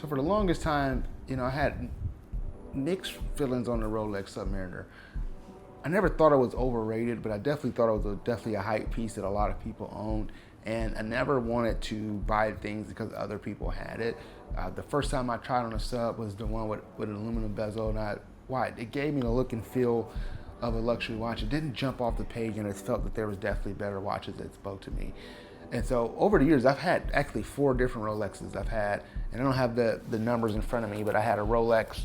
So for the longest time, I had mixed feelings on the Rolex Submariner. I never thought it was overrated, but I definitely thought it was definitely a hype piece that a lot of people owned. And I never wanted to buy things because other people had it. The first time I tried on a sub was the one with an aluminum bezel, and it gave me the look and feel of a luxury watch. It didn't jump off the page, and I felt that there was definitely better watches that spoke to me. And so over the years, I've had actually 4 different Rolexes I've had, and I don't have the numbers in front of me, but I had a Rolex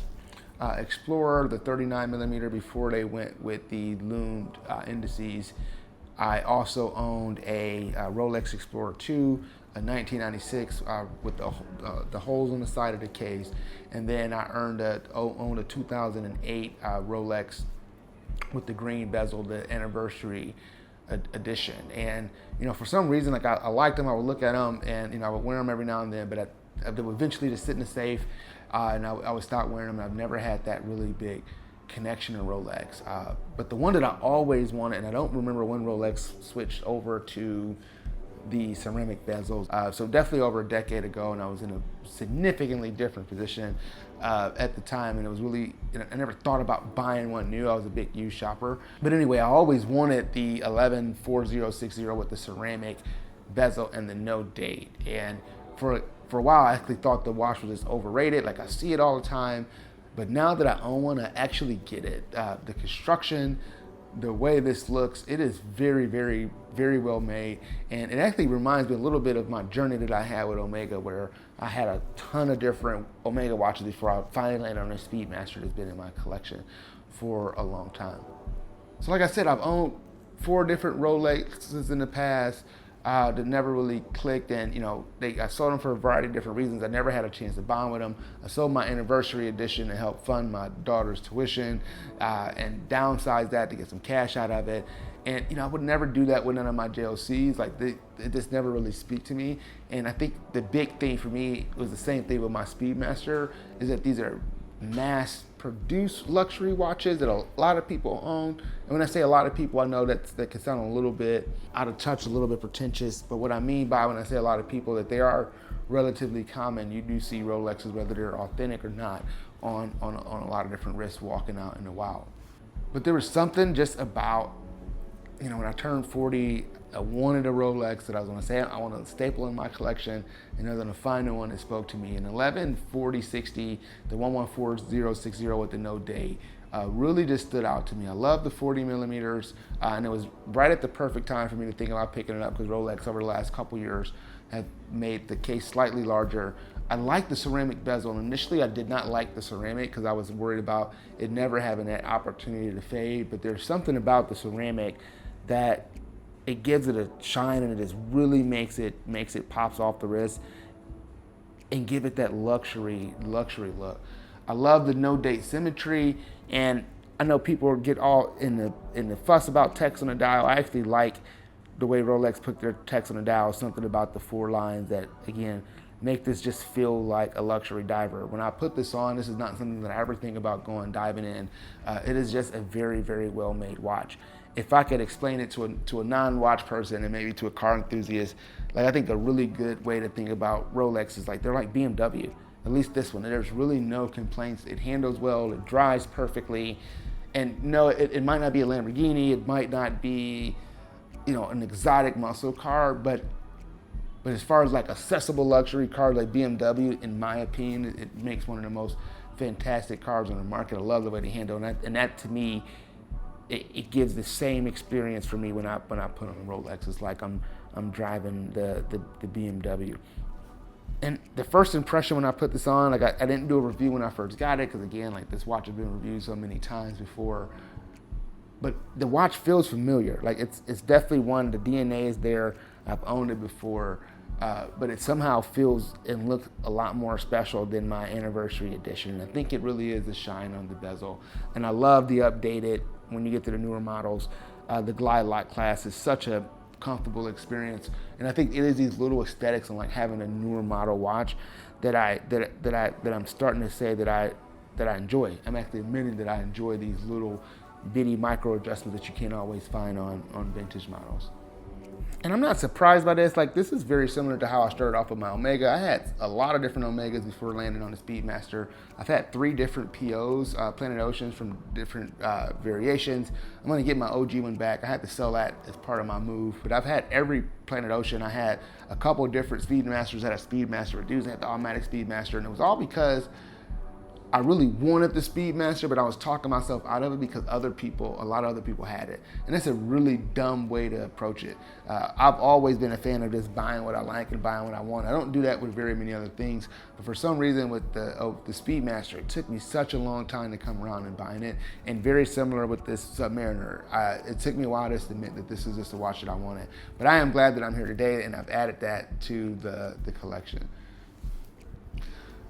Explorer, the 39 millimeter before they went with the loomed indices. I also owned a Rolex Explorer 2, a 1996 with the holes on the side of the case, and then I owned a 2008 Rolex with the green bezel, the anniversary edition. And for some reason, like I liked them. I would look at them, and I would wear them every now and then, but they would eventually just sit in the safe, and I would stop wearing them. And I've never had that really big connection to Rolex. But the one that I always wanted, and I don't remember when Rolex switched over to the ceramic bezels. So definitely over a decade ago, and I was in a significantly different position at the time, and it was really, I never thought about buying one new. I was a big used shopper. But anyway, I always wanted the 114060 with the ceramic bezel and the no-date. And for a while, I actually thought the watch was just overrated. Like, I see it all the time. But now that I own one, I actually get it. The construction, the way this looks, it is very, very, very well made. And it actually reminds me a little bit of my journey that I had with Omega, where I had a ton of different Omega watches before I finally landed on a Speedmaster that's been in my collection for a long time. So like I said, I've owned 4 different Rolexes in the past that never really clicked, and I sold them for a variety of different reasons. I never had a chance to bond with them. I sold my anniversary edition to help fund my daughter's tuition, and downsized that to get some cash out of it. And I would never do that with none of my JLCs. Like, they just never really speak to me. And I think the big thing for me was the same thing with my Speedmaster, is that these are mass-produced luxury watches that a lot of people own. And when I say a lot of people, I know that can sound a little bit out of touch, a little bit pretentious. But what I mean by when I say a lot of people, that they are relatively common. You do see Rolexes, whether they're authentic or not, on a lot of different wrists walking out in the wild. But there was something just about, when I turned 40, I wanted a Rolex that I was going to say I wanted a staple in my collection, and I was going to find the one that spoke to me. And 114060, the 114060 with the no-date, really just stood out to me. I love the 40 millimeters, and it was right at the perfect time for me to think about picking it up, because Rolex over the last couple years have made the case slightly larger. I like the ceramic bezel, and initially I did not like the ceramic because I was worried about it never having that opportunity to fade. But there's something about the ceramic that it gives it a shine, and it just really makes it pops off the wrist and give it that luxury look. I love the no-date symmetry, and I know people get all in the fuss about text on the dial. I actually like the way Rolex put their text on the dial. Something about the 4 lines that, again, make this just feel like a luxury diver. When I put this on, this is not something that I ever think about diving in. It is just a very, very well-made watch. If I could explain it to a non-watch person and maybe to a car enthusiast, like, I think a really good way to think about Rolex is like they're like BMW. At least this one. There's really no complaints. It handles well. It drives perfectly. And no, it might not be a Lamborghini. It might not be, an exotic muscle car, but as far as like accessible luxury cars like BMW, in my opinion, it makes one of the most fantastic cars on the market. I love the way they handle it, and that to me, it gives the same experience for me when I put on a Rolex. It's like I'm driving the BMW. And the first impression when I put this on, like, I didn't do a review when I first got it, because again, like, this watch has been reviewed so many times before. But the watch feels familiar. Like, it's definitely one, the DNA is there. I've owned it before, but it somehow feels and looks a lot more special than my anniversary edition. I think it really is the shine on the bezel. And I love the updated, when you get to the newer models, the Glide Lock class is such a comfortable experience. And I think it is these little aesthetics and like having a newer model watch that I'm starting to say that I enjoy. I'm actually admitting that I enjoy these little bitty micro adjustments that you can't always find on vintage models. And I'm not surprised by this. Like, this is very similar to how I started off with my Omega. I had a lot of different Omegas before landing on the Speedmaster. I've had 3 different POs, Planet Oceans, from different variations. I'm gonna get my OG one back. I had to sell that as part of my move. But I've had every Planet Ocean. I had a couple of different Speedmasters. I had a Speedmaster Reduced, I had the automatic Speedmaster, and it was all because I really wanted the Speedmaster, but I was talking myself out of it because a lot of other people had it. And that's a really dumb way to approach it. I've always been a fan of just buying what I like and buying what I want. I don't do that with very many other things, but for some reason with the Speedmaster, it took me such a long time to come around and buying it. And very similar with this Submariner. It took me a while to admit that this is just a watch that I wanted. But I am glad that I'm here today and I've added that to the collection.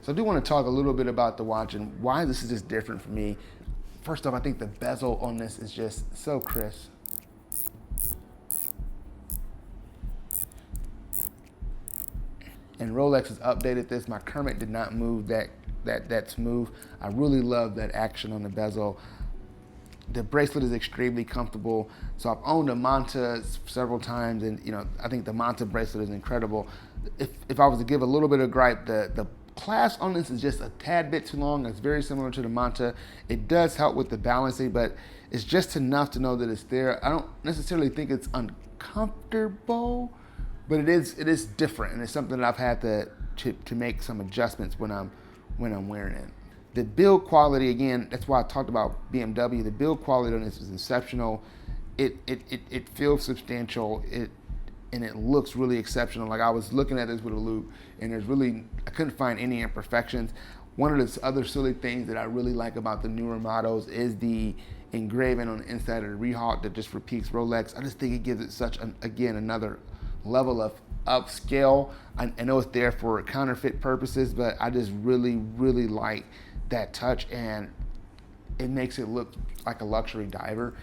So I do want to talk a little bit about the watch and why this is just different for me. First off, I think the bezel on this is just so crisp. And Rolex has updated this. My Kermit did not move that smooth. I really love that action on the bezel. The bracelet is extremely comfortable. So I've owned a Manta several times, and I think the Manta bracelet is incredible. If I was to give a little bit of gripe, the clasp on this is just a tad bit too long. It's very similar to the Manta. It does help with the balancing, but it's just enough to know that it's there. I don't necessarily think it's uncomfortable, but it is different, and it's something that I've had to make some adjustments when I'm wearing it. The build quality, again, that's why I talked about BMW. The build quality on this is exceptional. It feels substantial. And it looks really exceptional. Like, I was looking at this with a loupe, and I couldn't find any imperfections. One of the other silly things that I really like about the newer models is the engraving on the inside of the Rehawk that just repeats Rolex. I just think it gives it another level of upscale. I know it's there for counterfeit purposes, but I just really, really like that touch, and it makes it look like a luxury diver.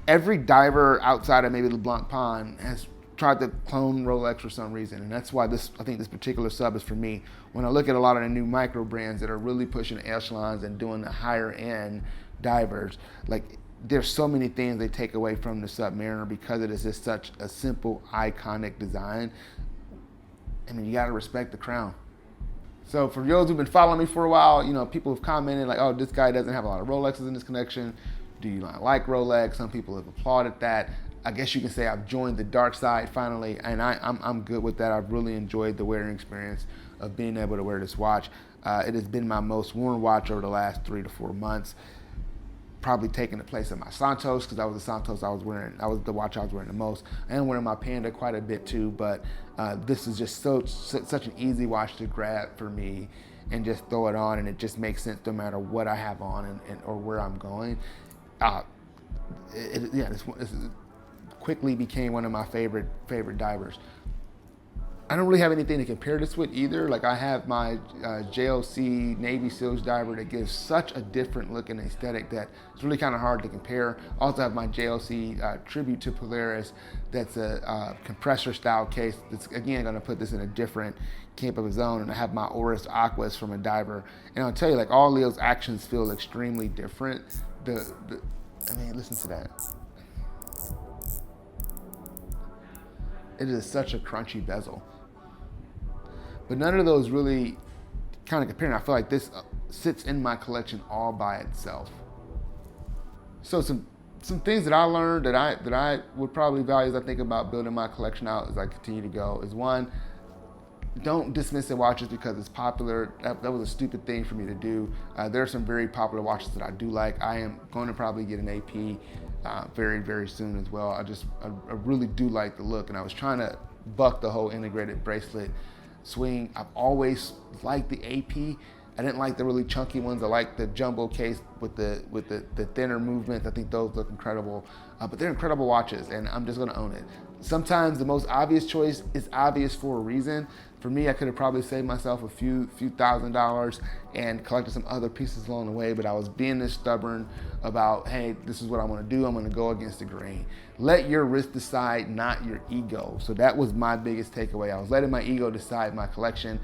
Every diver outside of maybe LeBlanc Pond has tried to clone Rolex for some reason, and that's why I think this particular sub is for me. When I look at a lot of the new micro brands that are really pushing echelons and doing the higher end divers, like, there's so many things they take away from the Submariner because it is just such a simple, iconic design. I mean, you gotta respect the crown. So for those who've been following me for a while, people have commented like, oh, this guy doesn't have a lot of Rolexes in this collection. Do you not like Rolex? Some people have applauded that. I guess you can say I've joined the dark side finally, and I'm good with that. I've really enjoyed the wearing experience of being able to wear this watch. It has been my most worn watch over the last 3 to 4 months, probably taking the place of my Santos, because that was the Santos I was wearing. That was the watch I was wearing the most. I am wearing my Panda quite a bit too, but this is just such an easy watch to grab for me and just throw it on, and it just makes sense no matter what I have on or where I'm going. This quickly became one of my favorite divers. I don't really have anything to compare this with either. Like, I have my JLC Navy Seals diver that gives such a different look and aesthetic that it's really kind of hard to compare. I also have my JLC Tribute to Polaris that's a compressor style case that's, again, going to put this in a different camp of its own. And I have my Oris Aquas from a diver. And I'll tell you, like, all Leo's actions feel extremely different. I mean, listen to that. It is such a crunchy bezel. But none of those really kind of comparing. I feel like this sits in my collection all by itself. So some things that I learned that I would probably value as I think about building my collection out as I continue to go is, one, don't dismiss the watches because it's popular. That was a stupid thing for me to do. There are some very popular watches that I do like. I am going to probably get an AP very, very soon as well. I really do like the look, and I was trying to buck the whole integrated bracelet swing. I've always liked the AP. I didn't like the really chunky ones. I like the jumbo case with the thinner movements. I think those look incredible. But they're incredible watches, and I'm just going to own it. Sometimes the most obvious choice is obvious for a reason. For me, I could have probably saved myself a few $1,000s and collected some other pieces along the way, but I was being this stubborn about, hey, this is what I want to do. I'm going to go against the grain. Let your wrist decide, not your ego. So that was my biggest takeaway. I was letting my ego decide my collection,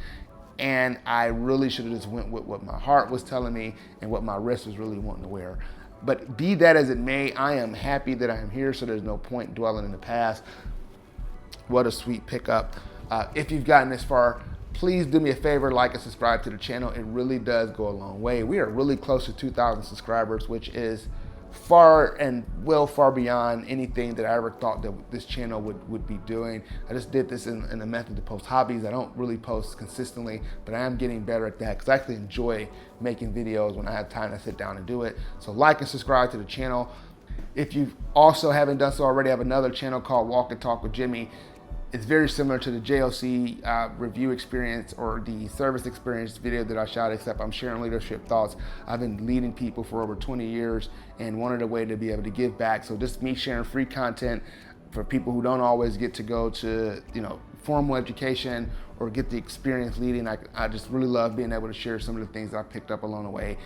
and I really should have just went with what my heart was telling me and what my wrist was really wanting to wear. But be that as it may, I am happy that I am here, so there's no point dwelling in the past. what a sweet pickup. If you've gotten this far, please do me a favor, like and subscribe to the channel. It really does go a long way. We are really close to 2,000 subscribers, which is far and well far beyond anything that I ever thought that this channel would be doing. I just did this in a method to post hobbies. I don't really post consistently, but I am getting better at that because I actually enjoy making videos when I have time to sit down and do it. So like and subscribe to the channel. If you also haven't done so already, I have another channel called Walk and Talk with Jimmy. It's very similar to the JLC review experience or the service experience video that I shot, except I'm sharing leadership thoughts. I've been leading people for over 20 years and wanted a way to be able to give back. So just me sharing free content for people who don't always get to go to, formal education or get the experience leading. I just really love being able to share some of the things that I picked up along the way.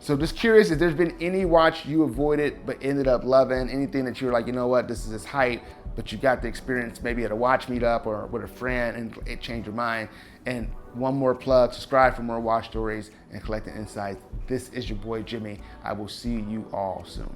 So just curious if there's been any watch you avoided but ended up loving, anything that you were like, you know what, this is this hype, but you got the experience maybe at a watch meetup or with a friend and it changed your mind. And one more plug, subscribe for more watch stories and collecting insights. This is your boy Jimmy. I will see you all soon.